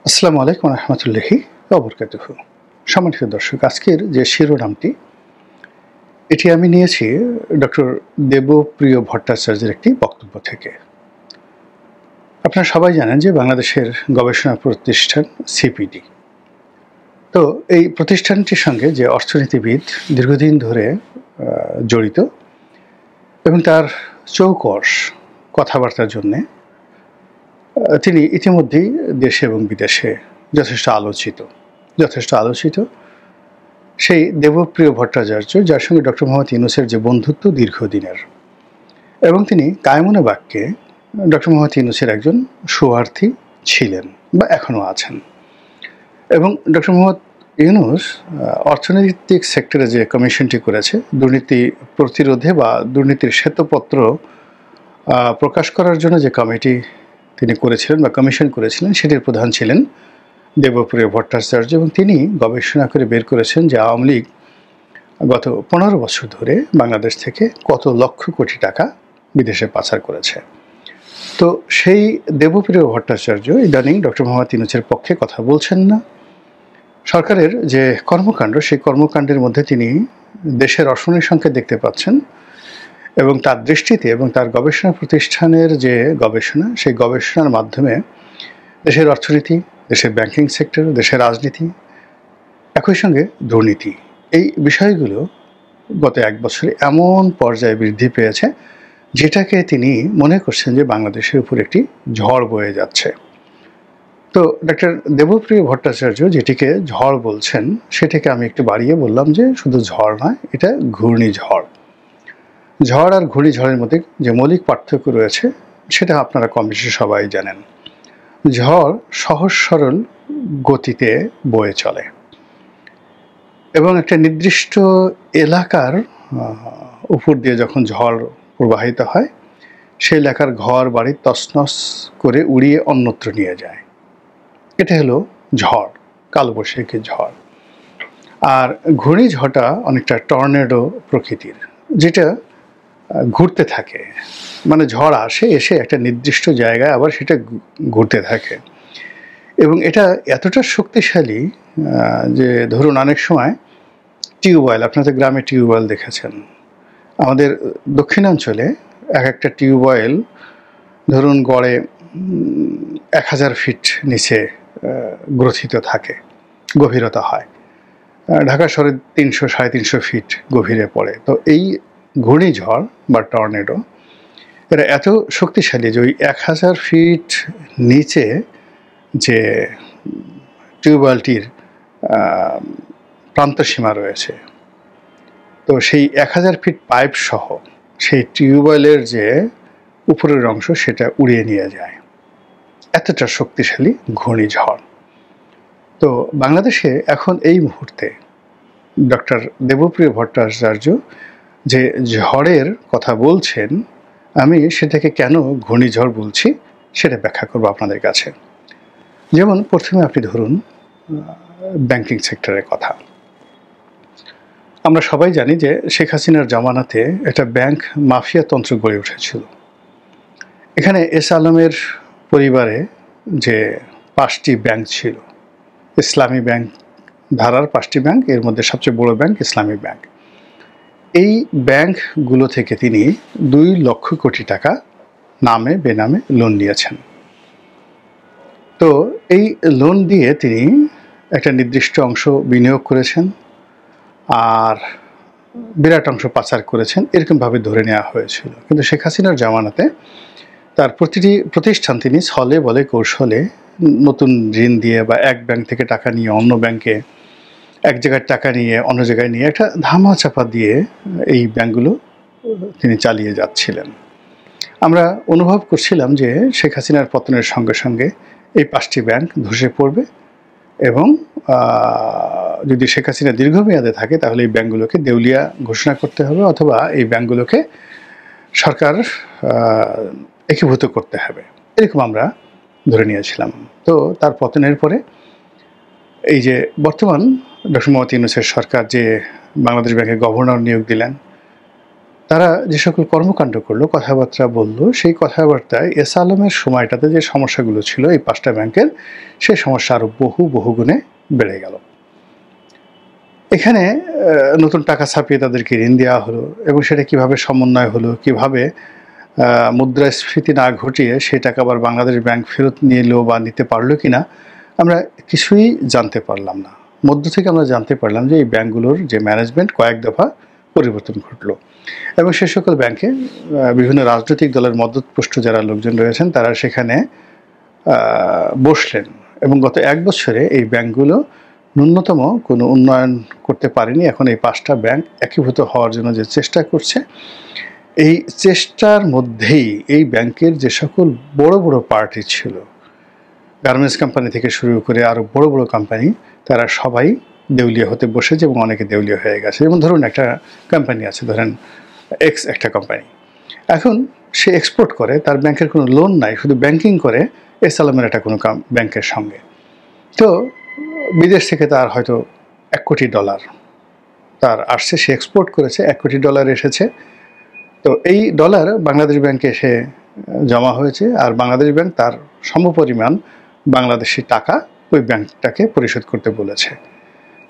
আসসালামু আলাইকুম রহমতুল্লাহি ওয়া সম্মানিত দর্শক, আজকের যে শিরোনামটি এটি আমি নিয়েছি ডক্টর দেবপ্রিয় ভট্টাচার্যের একটি বক্তব্য থেকে। আপনারা সবাই জানেন যে বাংলাদেশের গবেষণা প্রতিষ্ঠান সিপিডি, তো এই প্রতিষ্ঠানটির সঙ্গে যে অর্থনীতিবিদ দীর্ঘদিন ধরে জড়িত এবং তার চৌকস কথাবার্তার জন্যে তিনি ইতিমধ্যেই দেশে এবং বিদেশে যথেষ্ট আলোচিত সেই দেবপ্রিয় ভট্টাচার্য, যার সঙ্গে ডক্টর মোহাম্মদ ইউনূসের যে বন্ধুত্ব দীর্ঘদিনের, এবং তিনি কায়মনে বাক্যে ডক্টর মোহাম্মদ ইউনূসের একজন শুভার্থী ছিলেন বা এখনও আছেন। এবং ডক্টর মোহাম্মদ ইউনূস অর্থনৈতিক সেক্টরে যে কমিশনটি করেছে দুর্নীতি প্রতিরোধে বা দুর্নীতির শ্বেতপত্র প্রকাশ করার জন্য যে কমিটি তিনি করেছিলেন বা কমিশন করেছিলেন, সেটির প্রধান ছিলেন দেবপ্রিয় ভট্টাচার্য। এবং তিনি গবেষণা করে বের করেছেন যে আওয়ামী লীগ গত 15 বছর ধরে বাংলাদেশ থেকে কত লক্ষ কোটি টাকা বিদেশে পাচার করেছে। তো সেই দেবপ্রিয় ভট্টাচার্য ইদানিং ডক্টর মোহাম্মদ ইউনূসের পক্ষে কথা বলছেন না। সরকারের যে কর্মকাণ্ড, সেই কর্মকাণ্ডের মধ্যে তিনি দেশের অশনির সংকেত দেখতে পাচ্ছেন এবং তার দৃষ্টিতে এবং তার গবেষণা প্রতিষ্ঠানের যে গবেষণা, সেই গবেষণার মাধ্যমে দেশের অর্থনীতি, দেশের ব্যাংকিং সেক্টর, দেশের রাজনীতি, একই সঙ্গে দুর্নীতি, এই বিষয়গুলো গত 1 বছরে এমন পর্যায়ে বৃদ্ধি পেয়েছে যেটাকে তিনি মনে করছেন যে বাংলাদেশের উপর একটি ঝড় বয়ে যাচ্ছে। তো ডক্টর দেবপ্রিয় ভট্টাচার্য যেটিকে ঝড় বলছেন, সেটাকে আমি একটু বাড়িয়ে বললাম যে শুধু ঝড় নয়, এটা ঘূর্ণিঝড়। ঝড় আর ঘূর্ণিঝড়ের মধ্যে যে মৌলিক পার্থক্য রয়েছে সেটা আপনারা কম বেশি সবাই জানেন। ঝড় সহজ সরল গতিতে বয়ে চলে এবং একটা নির্দিষ্ট এলাকার উপর দিয়ে যখন ঝড় প্রবাহিত হয়, সেই এলাকার ঘর বাড়ি তছনছ করে উড়িয়ে অন্যত্র নিয়ে যায়। এটা হলো ঝড়, কালবৈশাখী ঝড়। আর ঘূর্ণিঝড়টা অনেকটা টর্নেডো প্রকৃতির, যেটা ঘুরতে থাকে, মানে ঝড় আসে, এসে একটা নির্দিষ্ট জায়গায় আবার সেটা ঘুরতে থাকে। এবং এটা এতটা শক্তিশালী যে ধরুন অনেক সময় টিউবওয়েল, আপনাদের গ্রামে টিউবওয়েল দেখেছেন, আমাদের দক্ষিণাঞ্চলে এক একটা টিউবওয়েল ধরুন গড়ে 1000 ফিট নিচে গ্রথিত থাকে, গভীরতা হয়। ঢাকা শহরে 300-350 ফিট গভীরে পড়ে। তো এই ঘূর্ণিঝড় বা টর্নেডো এরা এত শক্তিশালী যে ওই 1000 ফিট নিচে যে টিউবওয়েলটির প্রান্তসীমা রয়েছে, তো সেই 1000 ফিট পাইপ সহ সেই টিউবওয়েলের যে উপরের অংশ সেটা উড়িয়ে নিয়ে যায়। এতটা শক্তিশালী ঘূর্ণিঝড়। তো বাংলাদেশে এখন এই মুহূর্তে ডক্টর দেবপ্রিয় ভট্টাচার্য যে ঝড়ের কথা বলছেন, আমি সেটাকে কেন ঘূর্ণিঝড় বলছি সেটা ব্যাখ্যা করব আপনাদের কাছে। যেমন প্রথমে আপনি ধরুন ব্যাংকিং সেক্টরের কথা। আমরা সবাই জানি যে শেখ হাসিনার জামানাতে একটা ব্যাংক মাফিয়া তন্ত্র গড়ে উঠেছিল। এখানে এস আলমের পরিবারে যে 5টি ব্যাংক ছিল, ইসলামী ব্যাংক ধারার 5টি ব্যাংক, এর মধ্যে সবচেয়ে বড় ব্যাংক ইসলামী ব্যাংক। এই ব্যাংকগুলো থেকে তিনি 2 লক্ষ কোটি টাকা নামে বেনামে লোন নিয়েছেন। তো এই লোন দিয়ে তিনি একটা নির্দিষ্ট অংশ বিনিয়োগ করেছেন আর বিরাট অংশ পাচার করেছেন, এরকমভাবে ধরে নেওয়া হয়েছিল। কিন্তু শেখ হাসিনার জামানাতে তার প্রতিটি প্রতিষ্ঠান তিনি ছলে বলে কৌশলে নতুন ঋণ দিয়ে বা এক ব্যাংক থেকে টাকা নিয়ে অন্য ব্যাংকে, এক জায়গায় টাকা নিয়ে অন্য জায়গায় নিয়ে একটা ধামাচাপা দিয়ে এই ব্যাংকগুলো তিনি চালিয়ে যাচ্ছিলেন। আমরা অনুভব করছিলাম যে শেখ হাসিনার পতনের সঙ্গে সঙ্গে এই 5টি ব্যাংক ধসে পড়বে এবং যদি শেখ হাসিনা দীর্ঘমেয়াদে থাকে তাহলে এই ব্যাংকগুলোকে দেউলিয়া ঘোষণা করতে হবে অথবা এই ব্যাংকগুলোকে সরকার একীভূত করতে হবে, এরকম আমরা ধরে নিয়েছিলাম। তো তার পতনের পরে এই যে বর্তমান ডক্টর মোহাম্মদ ইউনূসের সরকার যে বাংলাদেশ ব্যাংকের গভর্নর নিয়োগ দিলেন, তারা যে সকল কর্মকাণ্ড করলো, কথাবার্তা বলল, সেই কথাবার্তায় এস আলমের সময়টাতে যে সমস্যাগুলো ছিল এই 5টা ব্যাংকের, সেই সমস্যা আরও বহু গুণে বেড়ে গেল। এখানে নতুন টাকা ছাপিয়ে তাদেরকে ঋণ দেওয়া হলো এবং সেটা কিভাবে সমন্বয় হলো, কিভাবে মুদ্রাস্ফীতি না ঘটিয়ে সেই টাকা আবার বাংলাদেশ ব্যাংক ফেরত নিল বা নিতে পারলো কিনা আমরা কিছুই জানতে পারলাম না। মধ্য থেকে আমরা জানতে পারলাম যে এই ব্যাংকগুলোর যে ম্যানেজমেন্ট কয়েক দফা পরিবর্তন ঘটলো এবং সে সকল ব্যাংকে বিভিন্ন রাজনৈতিক দলের মদতপুষ্ট যারা লোকজন রয়েছেন তারা সেখানে বসলেন এবং গত 1 বছরে এই ব্যাংকগুলো ন্যূনতম কোনো উন্নয়ন করতে পারেনি। এখন এই 5টা ব্যাংক একীভূত হওয়ার জন্য যে চেষ্টা করছে, এই চেষ্টার মধ্যেই এই ব্যাংকের যে সকল বড় পার্টি ছিল, গার্মেন্টস কোম্পানি থেকে শুরু করে আরও বড় কোম্পানি, তারা সবাই দেউলিয়া হতে বসেছে এবং অনেকে দেউলিয়া হয়ে গেছে। যেমন ধরুন একটা কোম্পানি আছে, ধরেন এক্স একটা কোম্পানি, এখন সে এক্সপোর্ট করে, তার ব্যাংকের কোনো লোন নাই, শুধু ব্যাংকিং করে এস আলমের একটা কোনো ব্যাংকের সঙ্গে। তো বিদেশ থেকে তার হয়তো $1 কোটি তার আসছে, সে এক্সপোর্ট করেছে, $1 কোটি এসেছে। তো এই ডলার বাংলাদেশ ব্যাংকে এসে জমা হয়েছে আর বাংলাদেশ ব্যাংক তার সমপরিমাণ বাংলাদেশি টাকা ওই ব্যাংকটাকে পরিশোধ করতে বলেছে।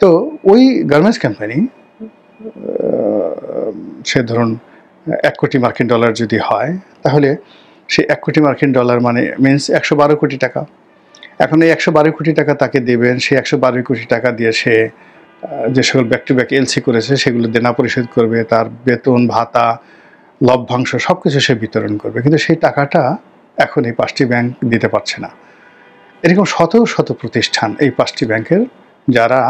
তো ওই গার্মেন্টস কোম্পানি, সে ধরুন $1 কোটি যদি হয়, তাহলে সেই $1 কোটি মানে মিনস 112 কোটি টাকা। এখন এই 112 কোটি টাকা তাকে দেবেন, সেই 112 কোটি টাকা দিয়ে সে যে সকল ব্যাক টু ব্যাক এলসি করেছে সেগুলো দেনা পরিশোধ করবে, তার বেতন ভাতা লভ্যাংশ সব কিছু সে বিতরণ করবে, কিন্তু সেই টাকাটা এখন এই 5টি ব্যাংক দিতে পারছে না। এরকম শত প্রতিষ্ঠান এই 5টি ব্যাংকের যারা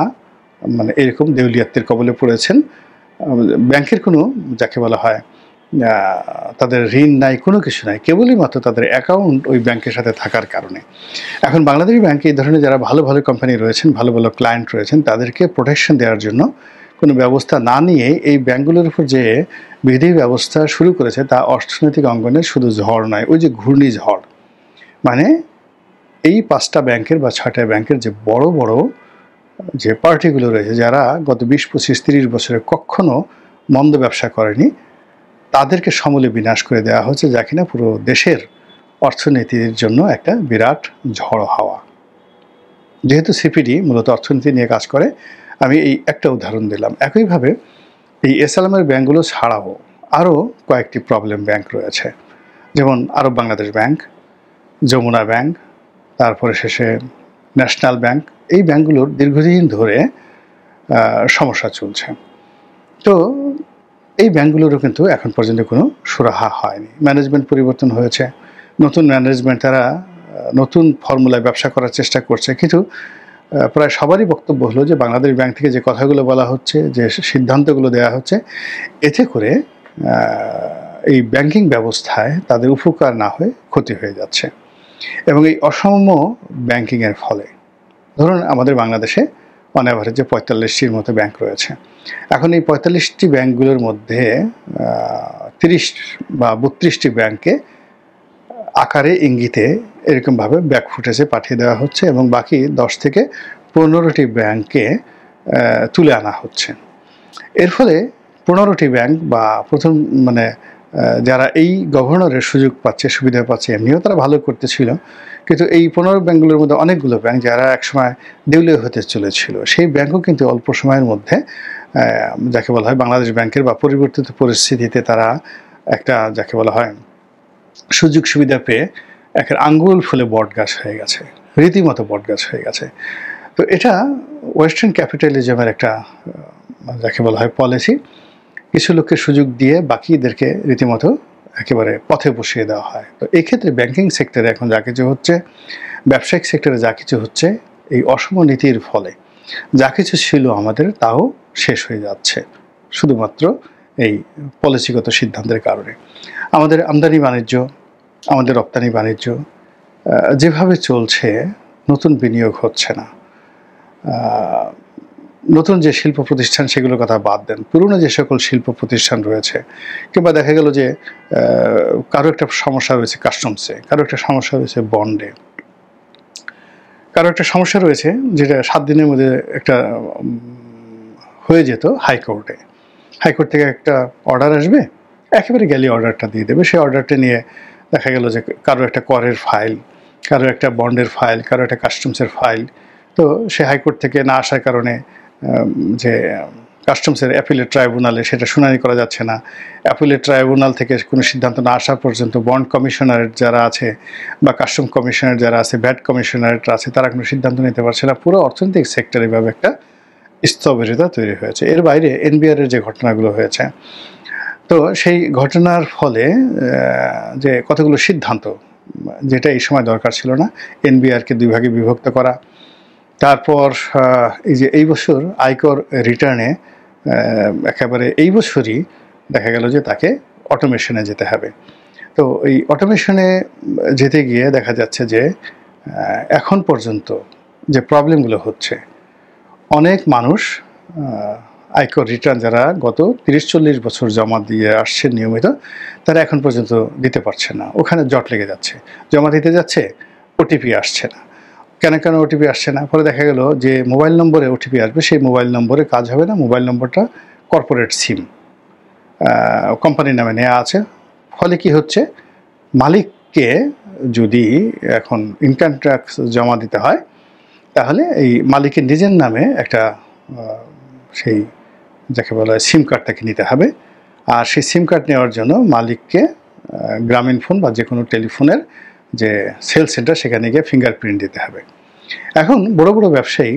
মানে এরকম দেউলিয়াত্বের কবলে পড়েছেন। ব্যাংকের কোনো যাকে বলা হয় তাদের ঋণ নাই, কোনো কিছু নাই, কেবলই মাত্র তাদের অ্যাকাউন্ট ওই ব্যাংকের সাথে থাকার কারণে। এখন বাংলাদেশ ব্যাংকে এই ধরনের যারা ভালো কোম্পানি রয়েছেন, ভালো ক্লায়েন্ট রয়েছেন, তাদেরকে প্রোটেকশন দেওয়ার জন্য কোনো ব্যবস্থা না নিয়ে এই ব্যাংকগুলোর উপর যে বিধি ব্যবস্থা শুরু করেছে তা অর্থনৈতিক অঙ্গনে শুধু ঝড় নয়, ওই যে ঘূর্ণিঝড়। মানে এই 5টা ব্যাংকের বা 6টা ব্যাংকের যে বড় যে পার্টিগুলো রয়েছে, যারা গত 20, 25, 30 বছরে কখনো মন্দ ব্যবসা করেনি, তাদেরকে সমূলে বিনাশ করে দেওয়া হচ্ছে, যা কিনা পুরো দেশের অর্থনীতির জন্য একটা বিরাট ঝড় হাওয়া। যেহেতু সিপিডি মূলত অর্থনীতি নিয়ে কাজ করে, আমি এই একটা উদাহরণ দিলাম। একইভাবে এই এস আলমের ব্যাংকগুলো ছাড়াও আরও কয়েকটি প্রবলেম ব্যাংক রয়েছে, যেমন আরব বাংলাদেশ ব্যাংক, যমুনা ব্যাংক, তারপরে শেষে ন্যাশনাল ব্যাংক। এই ব্যাংকগুলোর দীর্ঘদিন ধরে সমস্যা চলছে। তো এই ব্যাংকগুলোরও কিন্তু এখন পর্যন্ত কোনো সুরাহা হয়নি। ম্যানেজমেন্ট পরিবর্তন হয়েছে, নতুন ম্যানেজমেন্ট, তারা নতুন ফর্মুলায় ব্যবসা করার চেষ্টা করছে, কিন্তু প্রায় সবারই বক্তব্য হলো যে বাংলাদেশ ব্যাংক থেকে যে কথাগুলো বলা হচ্ছে, যে সিদ্ধান্তগুলো দেওয়া হচ্ছে, এতে করে এই ব্যাংকিং ব্যবস্থায় তাদের উপকার না হয়ে ক্ষতি হয়ে যাচ্ছে। এবং এই অসম ব্যাংকিংয়ের ফলে ধরুন আমাদের বাংলাদেশে অন অ্যাভারেজে 45টির মতো ব্যাংক রয়েছে। এখন এই 45টি ব্যাংকগুলোর মধ্যে 30 বা 32টি ব্যাংকে আকারে ইঙ্গিতে এরকমভাবে ব্যাক ফুটেজে পাঠিয়ে দেওয়া হচ্ছে এবং বাকি 10 থেকে 15টি ব্যাংকে তুলে আনা হচ্ছে। এর ফলে 15টি ব্যাংক বা প্রথম মানে যারা এই গভর্নরের সুযোগ পাচ্ছে, সুবিধা পাচ্ছে, এমনিও তারা ভালো করতেছিল, কিন্তু এই 15 ব্যাংকগুলোর মধ্যে অনেকগুলো ব্যাংক যারা একসময় দেউলিয়া হতে চলেছিল, সেই ব্যাংকও কিন্তু অল্প সময়ের মধ্যে যাকে বলা হয় বাংলাদেশ ব্যাংকের বা পরিবর্তিত পরিস্থিতিতে তারা একটা যাকে বলা হয় সুযোগ সুবিধা পেয়ে একটা আঙ্গুল ফুলে বটগাছ হয়ে গেছে, রীতিমতো বটগাছ হয়ে গেছে। তো এটা ওয়েস্টার্ন ক্যাপিটালিজমের একটা যাকে বলা হয় পলিসি। কিছু লোককে সুযোগ দিয়ে বাকিদেরকে রীতিমতো একেবারে পথে বসিয়ে দেওয়া হয়। তো এই ক্ষেত্রে ব্যাংকিং সেক্টরে এখন যা কিছু হচ্ছে, ব্যবসায়িক সেক্টরে যা কিছু হচ্ছে, এই অসম নীতির ফলে যা কিছু ছিল আমাদের তাও শেষ হয়ে যাচ্ছে শুধুমাত্র এই পলিসিগত সিদ্ধান্তের কারণে। আমাদের আমদানি বাণিজ্য, আমাদের রপ্তানি বাণিজ্য যেভাবে চলছে, নতুন বিনিয়োগ হচ্ছে না। নতুন যে শিল্প প্রতিষ্ঠান সেগুলোর কথা বাদ দেন, পুরনো যে সকল শিল্প প্রতিষ্ঠান রয়েছে, কিংবা দেখা গেল যে কারো একটা সমস্যা রয়েছে কাস্টমসে, কারো একটা সমস্যা রয়েছে বন্ডে, কারো একটা সমস্যা রয়েছে যেটা 7 দিনের মধ্যে একটা হয়ে যেত হাইকোর্টে। হাইকোর্ট থেকে একটা অর্ডার আসবে, একেবারে গেলে অর্ডারটা দিয়ে দেবে। সেই অর্ডারটা নিয়ে দেখা গেল যে কারো একটা করের ফাইল, কারো একটা বন্ডের ফাইল, কারো একটা কাস্টমসের ফাইল, তো সে হাইকোর্ট থেকে না আসার কারণে যে কাস্টমসের অ্যাপিলেট ট্রাইব্যুনালে সেটা শুনানি করা যাচ্ছে না। অ্যাপিলেট ট্রাইব্যুনাল থেকে কোনো সিদ্ধান্ত না আসা পর্যন্ত বন্ড কমিশনারেট যারা আছে বা কাস্টম কমিশনার যারা আছে, ভ্যাট কমিশনারেট আছে, তারা কোনো সিদ্ধান্ত নিতে পারছে না। পুরো অর্থনৈতিক সেক্টর এভাবে একটা স্থবিরতা তৈরি হয়েছে। এর বাইরে এনবিআরের যে ঘটনাগুলো হয়েছে, তো সেই ঘটনার ফলে যে কতগুলো সিদ্ধান্ত, যেটা এই সময় দরকার ছিল না, এনবিআরকে দুই ভাগে বিভক্ত করা, তারপর এই যে এই বছর আয়কর রিটার্নে একেবারে এই বছরই দেখা গেল যে তাকে অটোমেশনে যেতে হবে। তো এই অটোমেশনে যেতে গিয়ে দেখা যাচ্ছে যে এখন পর্যন্ত যে প্রবলেমগুলো হচ্ছে, অনেক মানুষ আয়কর রিটার্ন যারা গত 30-40 বছর জমা দিয়ে আসছে নিয়মিত, তারা এখন পর্যন্ত দিতে পারছে না। ওখানে জট লেগে যাচ্ছে, জমা দিতে যাচ্ছে, ওটিপি আসছে না। কেন ওটিপি আসছে না? পরে দেখা গেল যে মোবাইল নম্বরে ওটিপি আসবে, সেই মোবাইল নম্বরে কাজ হবে না। মোবাইল নম্বরটা কর্পোরেট সিম, কোম্পানির নামে নেওয়া আছে। ফলে কি হচ্ছে, মালিককে যদি এখন ইনকাম ট্যাক্স জমা দিতে হয়, তাহলে এই মালিকের নিজের নামে একটা সেই যাকে বলা হয় সিম কার্ড তাকে নিতে হবে। আর সেই সিম কার্ড নেওয়ার জন্য মালিককে গ্রামীণ ফোন বা যে কোনো টেলিফোনের যে সেল সেন্টার, সেখানে গিয়ে ফিঙ্গারপ্রিন্ট দিতে হবে। এখন বড় বড় ব্যবসায়ী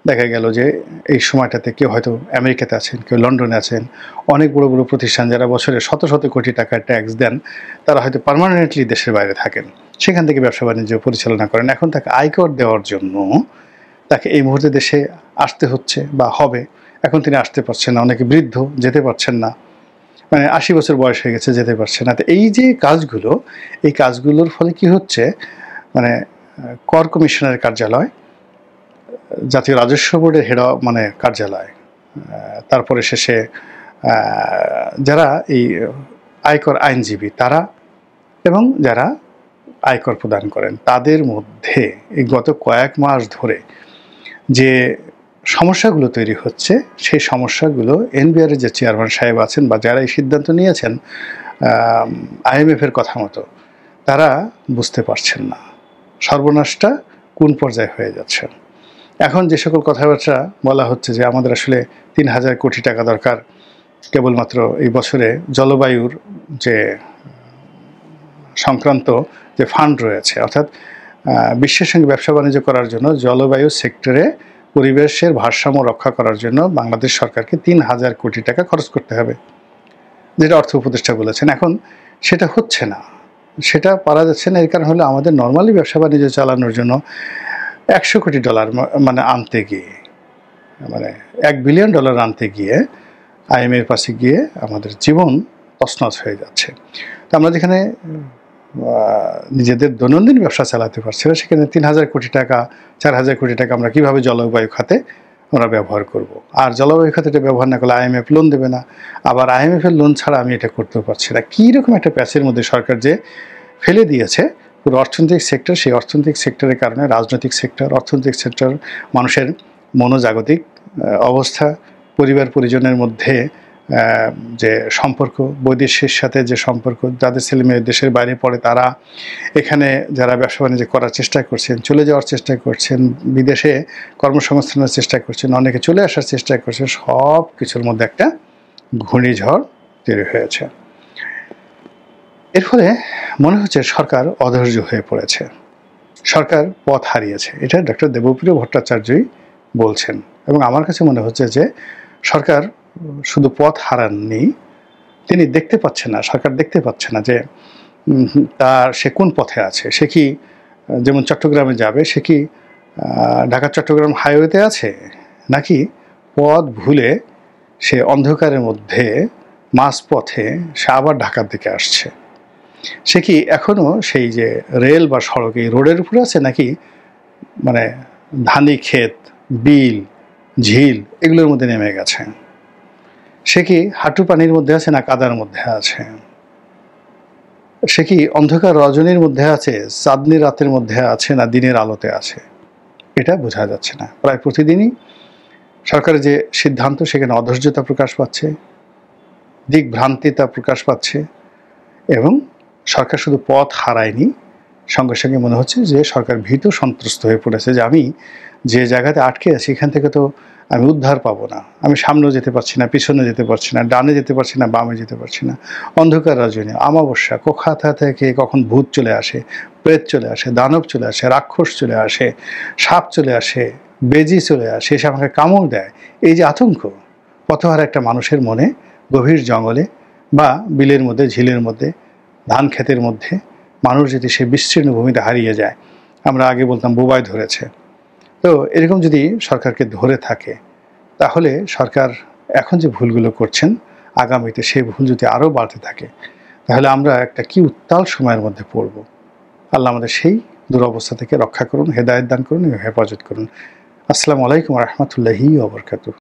দেখা গেল যে এই সময়টাতে কেউ হয়তো আমেরিকাতে আছেন, কেউ লন্ডনে আছেন, অনেক বড় বড় প্রতিষ্ঠান যারা বছরে শত শত কোটি টাকার ট্যাক্স দেন, তারা হয়তো পার্মানেন্টলি দেশের বাইরে থাকেন, সেখান থেকে ব্যবসা বাণিজ্য পরিচালনা করেন। এখন তাকে আয়কর দেওয়ার জন্য তাকে এই মুহূর্তে দেশে আসতে হচ্ছে বা হবে। এখন তিনি আসতে পারছেন না, অনেকে বৃদ্ধ, যেতে পারছেন না, মানে 80 বছর বয়স হয়ে গেছে, যেতে পারছে না। তো এই যে কাজগুলো, এই কাজগুলোর ফলে কি হচ্ছে, মানে কর কমিশনের কার্যালয়, জাতীয় রাজস্ব বোর্ডের মানে কার্যালয়, তারপরে শেষে যারা এই আয়কর আইনজীবী তারা এবং যারা আয়কর প্রদান করেন, তাদের মধ্যে এই গত কয়েক মাস ধরে যে সমস্যাগুলো তৈরি হচ্ছে, সেই সমস্যাগুলো এনবিআরের যে চেয়ারম্যান সাহেব আছেন বা যারা এই সিদ্ধান্ত নিয়েছেন আইএমএফের কথা মতো, তারা বুঝতে পারছেন না সর্বনাশটা কোন পর্যায়ে হয়ে যাচ্ছে। এখন যে সকল কথাবার্তা বলা হচ্ছে যে আমাদের আসলে 3000 কোটি টাকা দরকার কেবলমাত্র এই বছরে জলবায়ুর যে সংক্রান্ত যে ফান্ড রয়েছে, অর্থাৎ বিশ্বের সঙ্গে ব্যবসা বাণিজ্য করার জন্য জলবায়ু সেক্টরে পরিবেশের ভারসাম্য রক্ষা করার জন্য বাংলাদেশ সরকারকে 3000 কোটি টাকা খরচ করতে হবে, যেটা অর্থ উপদেষ্টা বলেছেন। এখন সেটা হচ্ছে না, সেটা পারা যাচ্ছে না। এর কারণ হলো আমাদের নর্মালি ব্যবসা বাণিজ্য চালানোর জন্য $100 কোটি মানে আনতে গিয়ে, মানে $1 বিলিয়ন আনতে গিয়ে আইএমএর পাশে গিয়ে আমাদের জীবন তছনছ হয়ে যাচ্ছে। তো আমরা যেখানে নিজেদের দৈনন্দিন ব্যবসা চালাতে পারছি না, সেখানে 3000 কোটি টাকা 4000 কোটি টাকা আমরা কীভাবে জলবায়ু খাতে আমরা ব্যবহার করব। আর জলবায়ু খাতে এটা ব্যবহার না করলে আইএমএফ লোন দেবে না, আবার আইএমএফের লোন ছাড়া আমি এটা করতেও পারছি না। কীরকম একটা প্যাচের মধ্যে সরকার যে ফেলে দিয়েছে পুরো অর্থনৈতিক সেক্টর, সেই অর্থনৈতিক সেক্টরের কারণে রাজনৈতিক সেক্টর, অর্থনৈতিক সেক্টর, মানুষের মনোজাগতিক অবস্থা, পরিবার পরিজনের মধ্যে যে সম্পর্ক, বৈদেশিক সাথে যে সম্পর্ক, যাদের ছেলে মেয়ে দেশের বাইরে পড়ে তারা এখানে যারা ব্যবসা বাণিজ্য করার চেষ্টা করছেন, চলে যাওয়ার চেষ্টা করছেন, বিদেশে কর্মসংস্থানের চেষ্টা করছেন, অনেকে চলে আসার চেষ্টা করছেন, সব কিছুর মধ্যে একটা ঘূর্ণিঝড় তৈরি হয়েছে। এর ফলে মনে হচ্ছে সরকার অধৈর্য হয়ে পড়েছে, সরকার পথ হারিয়েছে। এটা ডক্টর দেবপ্রিয় ভট্টাচার্যই বলছেন। এবং আমার কাছে মনে হচ্ছে যে সরকার শুধু পথ হারাননি, তিনি দেখতে পাচ্ছেন না, সরকার দেখতে পাচ্ছে না যে সে কোন পথে আছে। সে কি যেমন চট্টগ্রামে যাবে, সে কি ঢাকা চট্টগ্রাম হাইওয়েতে আছে, নাকি পথ ভুলে সে অন্ধকারের মধ্যে মাঝপথে সে আবার ঢাকার দিকে আসছে। সে কি এখনও সেই যে রেল বা সড়ক, এই রোডের উপরে আছে, নাকি মানে ধানি ক্ষেত, বিল, ঝিল এগুলোর মধ্যে নেমে গেছে। সে কি হাঁটু পানির মধ্যে আছে না কাদার মধ্যে আছে। সে কি অন্ধকার রজনীর মধ্যে আছে, চাঁদনি রাতের মধ্যে আছে না দিনের আলোতে আছে, এটা বোঝা যাচ্ছে না। প্রায় প্রতিদিনই সরকারের যে সিদ্ধান্ত, সেখানে অধৈর্যতা প্রকাশ পাচ্ছে, দিকভ্রান্তিতা প্রকাশ পাচ্ছে এবং সরকার শুধু পথ হারায়নি, সঙ্গে সঙ্গে মনে হচ্ছে যে সরকার ভীত সন্ত্রস্ত হয়ে পড়েছে যে আমি যে জায়গাতে আটকে আছি এখান থেকে তো আমি উদ্ধার পাবো না, আমি সামনেও যেতে পারছি না, পিছনে যেতে পারছি না, ডানে যেতে পারছি না, বামে যেতে পারছি না। অন্ধকার রজনী, অমাবস্যা, কোথা থেকে কখন ভূত চলে আসে, প্রেত চলে আসে, দানব চলে আসে, রাক্ষস চলে আসে, সাপ চলে আসে, বেজি চলে আসে, এসে আমাকে কামড় দেয়। এই যে আতঙ্ক পথহারা একটা মানুষের মনে, গভীর জঙ্গলে বা বিলের মধ্যে, ঝিলের মধ্যে, ধান ক্ষেতের মধ্যে মানুষ যদি সে বিস্তীর্ণ ভূমিতে হারিয়ে যায়, আমরা আগে বলতাম বোবায় ধরেছে, তো এরকম যদি সরকারকে ধরে থাকে তাহলে সরকার এখন যে ভুলগুলো করছেন আগামীতে সেই ভুল যদি আরও বাড়তে থাকে তাহলে আমরা একটা কি উত্তাল সময়ের মধ্যে পড়ব। আল্লাহ আমাদের সেই দুরবস্থা থেকে রক্ষা করুন, হেদায়েত দান করুন এবং হেফাজত করুন। আসসালামু আলাইকুম ওয়া রাহমাতুল্লাহি ওয়া বারাকাতুহু।